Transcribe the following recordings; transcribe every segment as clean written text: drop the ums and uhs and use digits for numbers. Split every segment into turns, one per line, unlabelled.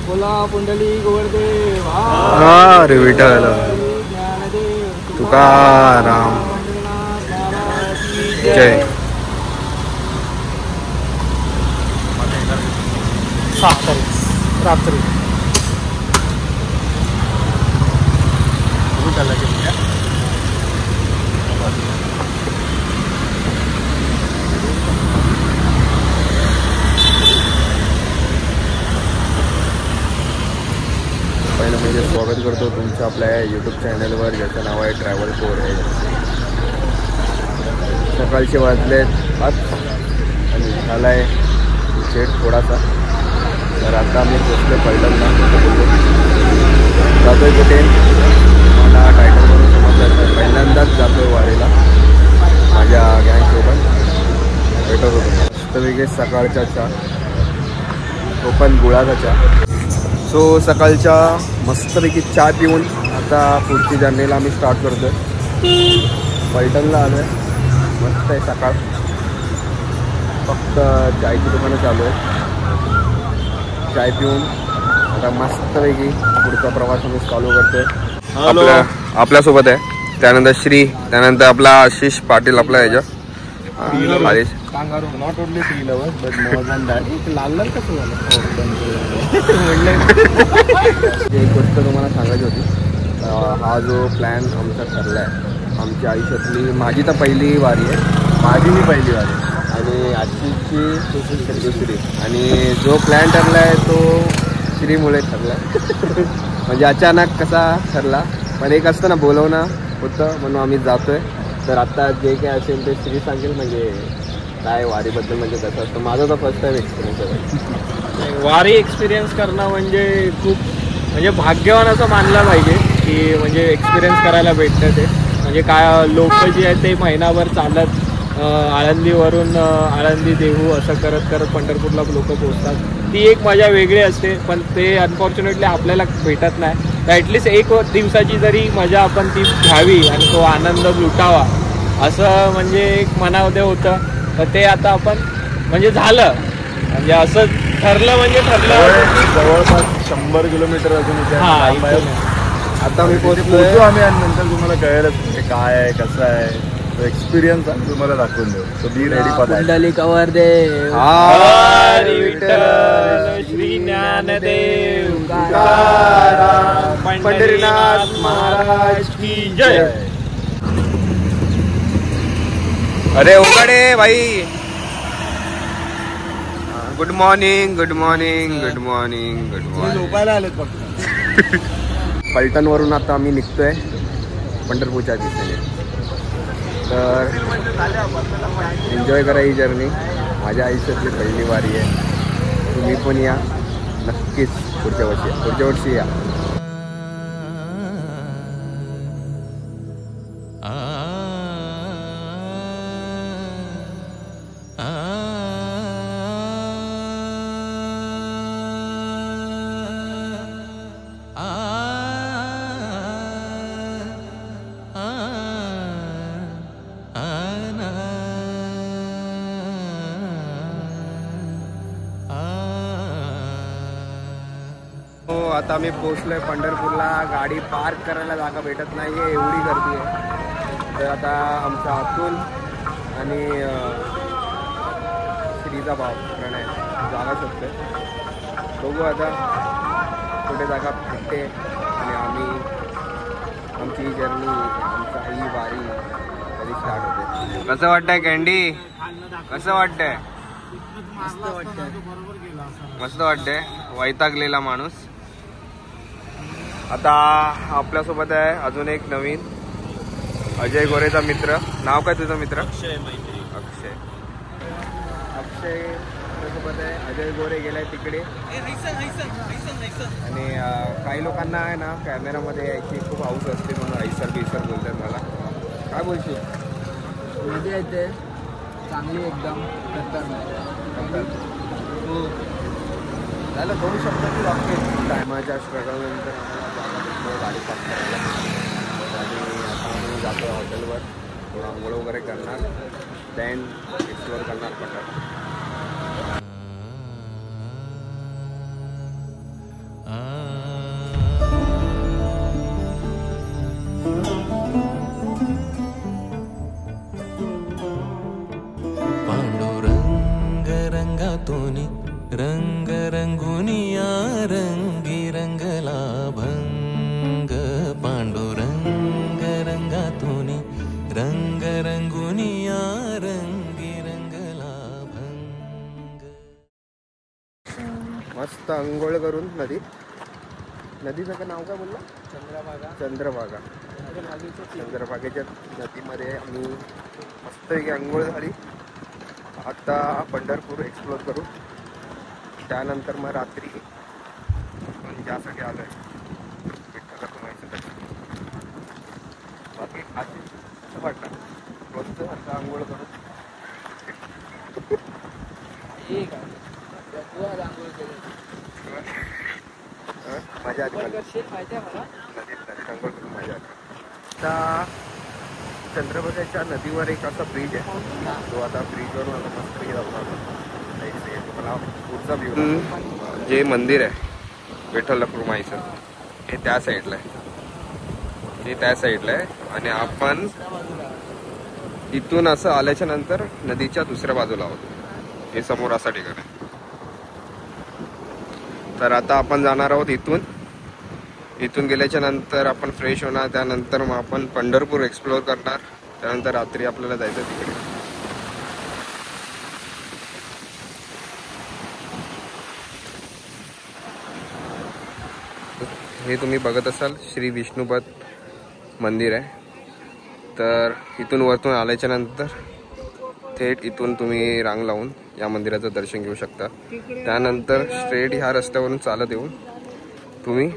बोला पुंडली गोवर्धे
अरे विठ्ठल तुकाराम जय.
6 तारीख रात्री
पहिलं म्हणजे स्वागत करतो तुमचं आपल्या यूट्यूब चॅनलवर, ज्याचं नाव आहे ट्रॅव्हल फोर आहे. सकाळचे वाजलेत 8 आणि झाला आहे उशीर थोडासा. तर आता मी पोचलो पैठणला. जातो आहे कुठे मला टायटलवरून समजलं. पहिल्यांदाच जातो आहे वारीला माझ्या गँगसोबत. भेटत होतो मस्तपैकी सकाळच्या चहा, तो पण गुळाचा चहा. सो सकाळच्या मस्तपैकी चहा पिऊन आता पुढची जर्नीला आम्ही स्टार्ट करतो आहे. पैठणला आलो आहे. मस्त आहे सकाळ. फक्त चायची दुकानं चालू आहे. चाय पिऊन आता मस्तपैकी पुढचा प्रवास आम्ही चालू करतो आहे. आपल्यासोबत आहे. त्यानंतर श्री, त्यानंतर आपला आशिष पाटील आपला ह्याच्या
not only 3 lovers but more than that. लाल लाल कसं झालं.
एक गोष्ट तुम्हाला सांगायची होती. हा जो प्लॅन आमचा ठरला आहे, आमच्या आयुष्यातली माझी तर पहिली वारी आहे. माझीही पहिली वारी आणि आजची दुसरी. आणि जो प्लॅन ठरला आहे तो श्रीमुळे ठरला आहे. म्हणजे अचानक कसा ठरला, पण एक असतं ना बोलवणं होतं म्हणून आम्ही जातो आहे. तर आता जे काय असेल ते श्री सांगेल म्हणजे काय वारीबद्दल म्हणजे कसं असतं. माझा तर फर्स्ट टाईम एक्सपिरियन्स आहे.
वारी एक्सपिरियन्स करणं म्हणजे खूप म्हणजे भाग्यवान असं मानलं पाहिजे की म्हणजे एक्सपिरियन्स करायला भेटतं ते. म्हणजे काय लोक जे आहेत ते महिनाभर चालत आळंदीवरून आळंदी देहू असं करत करत पंढरपूरला लोक पोचतात. ती एक मजा वेगळी असते, पण ते अनफॉर्च्युनेटली आपल्याला भेटत नाही. तर ॲटलिस्ट एक दिवसाची जरी मजा आपण ती घ्यावी आणि तो आनंद लुटावा असं म्हणजे एक मनामध्ये होतं. तर ते आता आपण म्हणजे झालं म्हणजे असं ठरलं म्हणजे ठरलं.
जवळपास 100 किलोमीटर अजून
आता मी पोहोचलो
आम्ही आणि नंतर तुम्हाला कळेलच काय आहे कसं आहे. तो एक्सपिरियन्स आम्ही तुम्हाला दाखवून देऊ. सो बी रेडी फॉर
पुंडली गोवर्धे श्री ज्ञानदेव
पंढरीनाथ महाराज की जय. अरे उघडे भाई. Good morning good morning good morning good morning.
झोपायला आलेत फक्त.
पलटणवरून आता आम्ही निघतोय पंढरपूरच्या दिशेने. तर एन्जॉय करा ही जर्नी. माझ्या आयुष्यातली पहिली वारी आहे. तुम्ही पण या नक्कीच. पुढच्या वर्षी या. आता आम्ही पोचलोय पंढरपूरला. गाडी पार्क करायला जागा भेटत नाही आहे, एवढी गर्दी आहे. तर आता आमचा अतुल आणि श्रीचा भाव प्रणय जागा शोधतोय. बघू आता कुठे जागा भेटते आणि आम्ही आमची ही जर्नी, आमचा ही वारी कधी स्टार्ट होते. कसं वाटतंय कॅन्डी? कसं वाटतंय? मस्त वाटतंय. वैतागलेला माणूस. आता आपल्यासोबत आहे अजून एक नवीन अजय गोरेचा मित्र. नाव काय तुझं मित्र? अक्षय. आपल्यासोबत आहे. अजय गोरे गेलाय तिकडे. आणि काही लोकांना आहे ना कॅमेरामध्ये यायची खूप हाऊस असते म्हणून ऐसर बिसर बोलतात मला. काय बोलशील?
मजा येते चांगली एकदम.
झालं 2 शब्दाची वाक्य. टायमाच्या स्ट्रगलनंतर गाडी पास करायला आणि आता आम्ही जातो हॉटेलवर. थोडं आंघोळ वगैरे करणार, देन एक्सप्लोअर करणार पंढरपूर.
रंगुनिया रंगी रंगला भंग पांडुरंग रंगातुनी रंग रंगुनिया रंगी रंगला भंग.
मस्त अंघोळ करून नदीचं का नाव काय बोलला? चंद्रभागा. चंद्रभागेच्या नदीमध्ये आम्ही मस्तपैकी अंघोळ झाली. आता पंढरपूर एक्सप्लोर करू. त्यानंतर मग रात्री ज्यासाठी आलो आहे विठ्ठल रखुमाईचं दर्शन. बाकी आज कसं वाटलं? मस्त आता अंघोळ करून मजा आली. नदीत अंघोळ करून मजा आली. आता चंद्रभागेच्या नदीवर एक असा ब्रिज आहे. तो आता ब्रिजवरून आता मस्त जाऊन आलो. तुम्हाला पुढचा व्ह्यू जे मंदिर आहे विठ्ठल रखुमाईचं हे त्या साईडला आहे. आणि आपण इथून असं आल्याच्या नंतर नदीच्या दुसऱ्या बाजूला आहोत. हे समोर असा ठिकाण आहे. तर आता आपण जाणार आहोत इथून गेल्याच्या नंतर आपण फ्रेश होणार. त्यानंतर मग आपण पंढरपूर एक्सप्लोअर करणार. त्यानंतर रात्री आपल्याला जायचं तिकडे. हे तुम्ही बघत असाल श्री विष्णुपद मंदिर आहे. तर इथून वरतून आल्याच्या नंतर थेट इथून तुम्ही रांग लावून या मंदिराचं दर्शन घेऊ शकता. त्यानंतर स्ट्रेट ह्या रस्त्यावरून चालत येऊन तुम्ही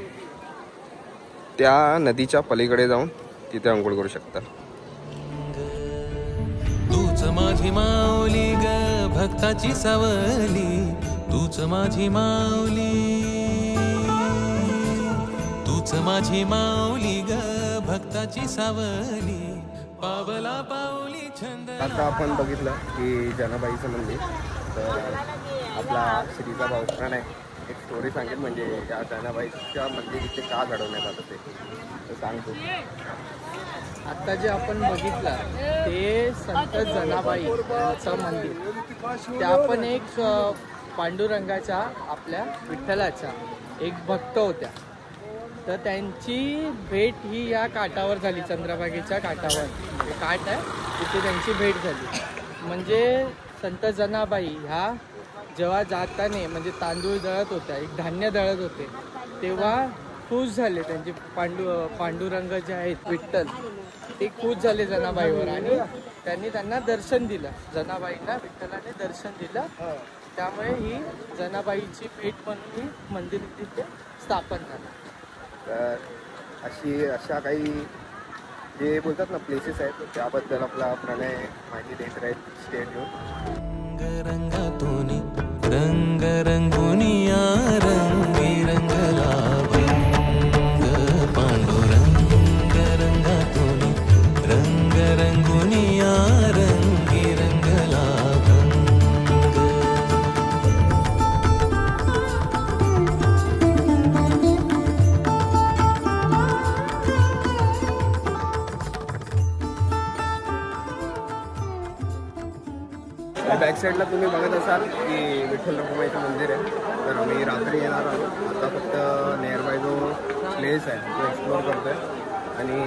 त्या नदीच्या पलीकडे जाऊन तिथे अंघोळ करू शकता.
तूच माझी माऊली ग भक्ताची सावली, तूच माझी माऊली, तूच माझी माऊली ग भक्ताची सावली, पावला पाऊली छंद.
आता आपण बघितलं की जनाबाईचं मंदिर. तर आपला श्रीचा भाऊ आहे एक स्टोरी सांगेल म्हणजे या जनाबाईच्या मंदिर इथे का घडवण्यात आलं ते सांगतो.
आता जे आपण बघितलं ते संत जनाबाई यांचं मंदिर. त्या पण एक पांडुरंगाच्या आपल्या विठ्ठलाच्या एक भक्त होत्या. तर त्यांची भेट ही या काठावर झाली. चंद्रभागेच्या काठावर काठ आहे तिथे त्यांची भेट झाली. म्हणजे संत जनाबाई ह्या जेव्हा जाताना म्हणजे तांदूळ दळत होत्या, एक धान्य दळत होते, तेव्हा खुश झाले. त्यांचे पांडुरंग जे आहेत विठ्ठल ते खुश झाले जनाबाईवर आणि त्यांनी त्यांना दर्शन दिलं. जनाबाईंना विठ्ठलाने दर्शन दिलं. त्यामुळे ही जनाबाईची भेट म्हणून ही मंदिर तिथे स्थापन झालं.
तर अशा काही जे बोलतात ना प्लेसेस आहेत त्याबद्दल आपला प्रणय माहिती देत राहील. स्टेट येऊन
रंगातूनी रंग रंगुनिया रंगी रंगला भंग पांडुरंग रंगातूनी रंग रंगुनिया रंगी रंगला भंग.
बॅक साईडला तुम्ही बघत असाल की विठ्ठल रखुमाईचं मंदिर आहे. तर आम्ही रात्री येणार आहोत. आता फक्त नियर बाय जो प्लेस आहे तो एक्सप्लोअर करतो आहे आणि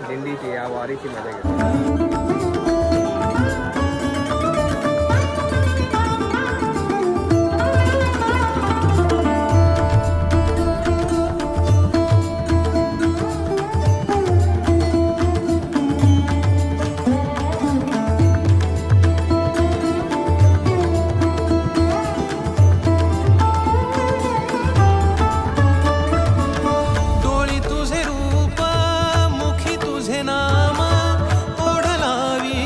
दिंडीची या वारीची मजा घेतो.
डोळी तुझे रूप मुखी तुझे नाम ओढ लावी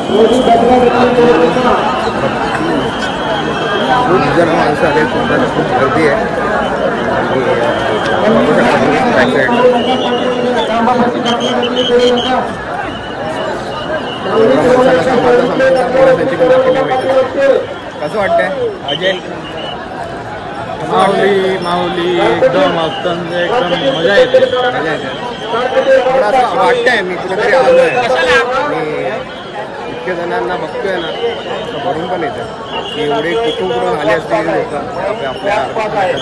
खूप जण माणसं आले, खूप गर्दी आहे. कसं वाटतंय अजय?
माऊली एकदम अत्यंत एकदम मजा येते.
थोडं असं वाटतंय मी कुठेतरी आलो आहे. मी इतक्या जणांना बघतोय ना, असं भरून पण येतं की एवढे कुठून आले असतील लोक आपल्या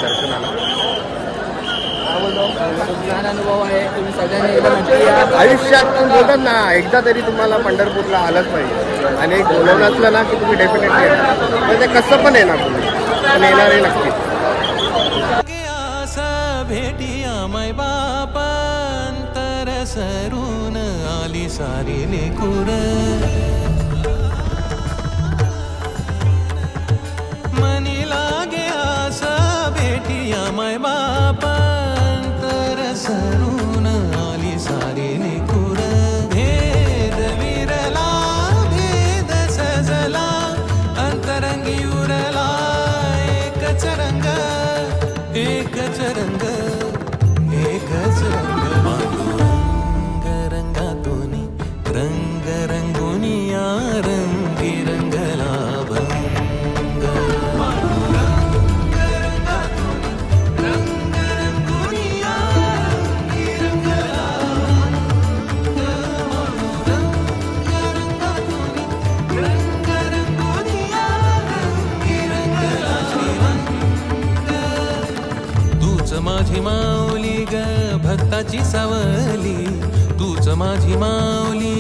दर्शनाला.
अनुभव आहे, तुम्ही सगळ्यांनी एकदा नक्की या.
आयुष्यात पण बोलतात ना, एकदा तरी तुम्हाला पंढरपूरला आलंच पाहिजे. आणि एक बोलवलं असलं ना की तुम्ही डेफिनेटली येणार. म्हणजे कसं पण येणार तुम्ही, पण येणार आहे नक्की.
भेटी आमाय बापांतर सरून आली सारी लेकुर. मनी लागे आस भेटी आमाय बापांतर सरून आली सारी लेकुर. भेद विरला भेद सजला अंतरंगी उरला एकच रंग एकच रंग एकच रंग. पांडुरंग रंगातून रंग रंगुनी या रंगी रंगला भंग. पांडुरंग रंगातून रंग रंगुनी या रंगी रंगला भंग. पांडुरंग रंगातून रंग रंगुनी या रंगी रंगला श्रीरंग. तूच माझी माऊली ग भक्ताची सावली, तूच माझी माऊली